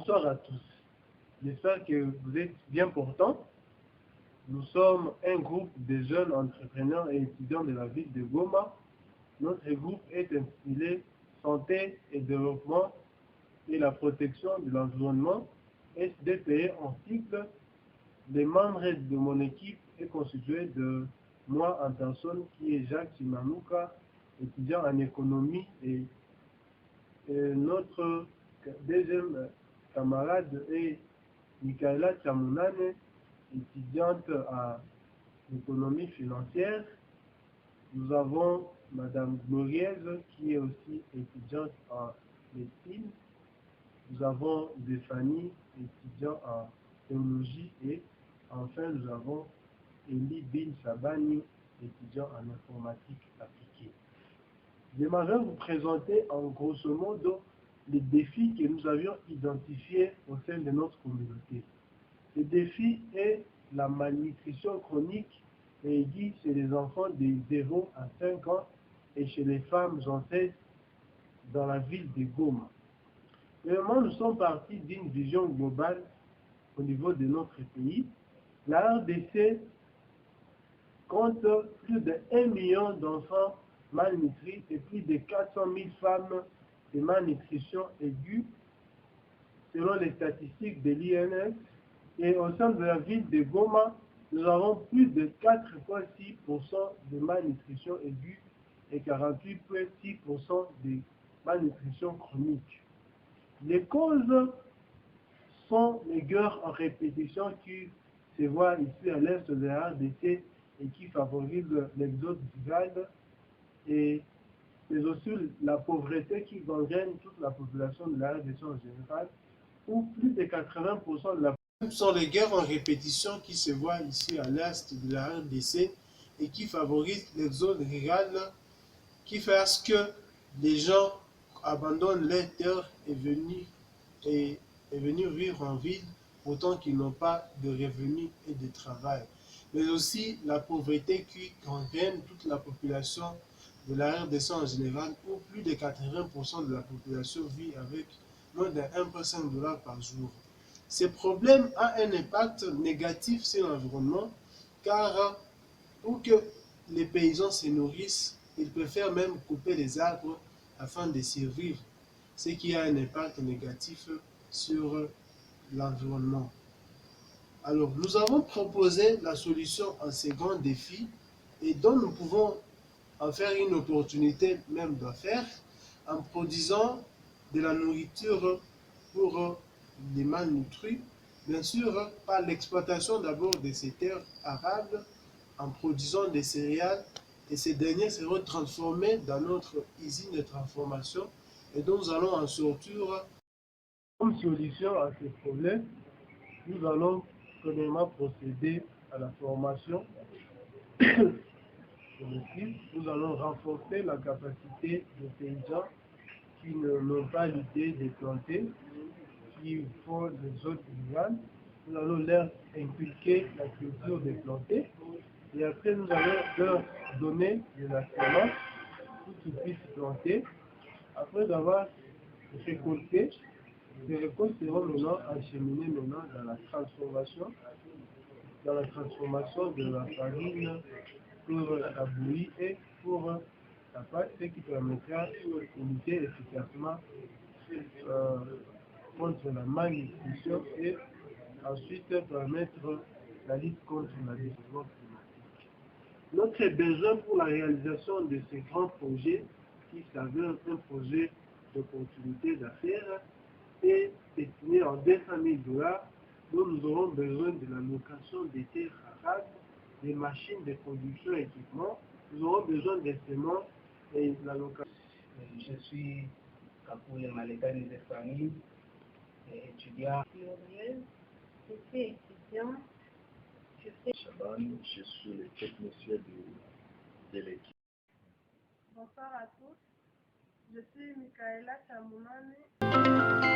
Bonsoir à tous. J'espère que vous êtes bien portants. Nous sommes un groupe de jeunes entrepreneurs et étudiants de la ville de Goma. Notre groupe est intitulé Santé et développement et la protection de l'environnement, SDPE en cycle. Les membres de mon équipe est constitué de moi en personne qui est Jacques Chimanouka, étudiant en économie, et notre deuxième camarade est Michaela Chamunane, étudiante en économie financière. Nous avons Madame Glorieuse qui est aussi étudiante en médecine. Nous avons Stéphanie, étudiant en théologie, et enfin nous avons Elie Bin Sabani, étudiant en informatique appliquée. J'aimerais vous présenter en grosso modo les défis que nous avions identifiés au sein de notre communauté. Le défi est la malnutrition chronique et aiguë chez les enfants de 0 à 5 ans et chez les femmes enceintes dans la ville de Goma. Premièrement, nous sommes partis d'une vision globale au niveau de notre pays. La RDC compte plus de 1 million d'enfants malnutris et plus de 400 000 femmes de malnutrition aiguë, selon les statistiques de l'INS. Et au sein de la ville de Goma, nous avons plus de 4,6% de malnutrition aiguë et 48,6% de malnutrition chronique. Les causes sont les guerres en répétition qui se voient ici à l'est de la RDC et qui favorisent l'exode rural, mais aussi la pauvreté qui gangrène toute la population de la RDC en général, où plus de 80% de la population sont les guerres en répétition qui se voient ici à l'est de la RDC et qui favorisent l'exode rural, qui fait à ce que les gens abandonnent leurs terres et venir vivre en ville, autant qu'ils n'ont pas de revenus et de travail. Mais aussi la pauvreté qui gangrène toute la population de la RDC en général, où plus de 80% de la population vit avec moins de 1,5 $ par jour. Ces problèmes ont un impact négatif sur l'environnement, car pour que les paysans se nourrissent, ils préfèrent même couper les arbres afin de survivre, ce qui a un impact négatif sur l'environnement. Alors, nous avons proposé la solution à ces grands défis et dont nous pouvons en faire une opportunité même d'affaires en produisant de la nourriture pour les malnutris, bien sûr par l'exploitation d'abord de ces terres arables en produisant des céréales, et ces derniers seront transformés dans notre usine de transformation et dont nous allons en sortir. Comme solution à ces problèmes, nous allons premièrement procéder à la formation. Nous allons renforcer la capacité des paysans qui n'ont pas l'idée de planter, qui font des zones rurales. Nous allons leur inculquer la culture de planter et après nous allons leur donner de la semence pour qu'ils puissent planter. Après avoir récolté, les récoltes seront maintenant acheminées dans la transformation de la farine pour la bouillie et pour la pâte, ce qui permettra de lutter efficacement contre la malnutrition et ensuite permettre la lutte contre la dérèglement climatique. Notre besoin pour la réalisation de ces grands projets, qui s'avère un projet d'opportunité d'affaires, est estimé en 200 000 $, dont nous aurons besoin de la location des terres arables, des machines de production et équipements. Nous aurons besoin des semences et de la location. Je suis Kakouye Malekani de famille, étudiant. Je suis étudiant. Chaban, je suis le technicien de l'équipe. Bonsoir à tous. Je suis Michaela Chamunane.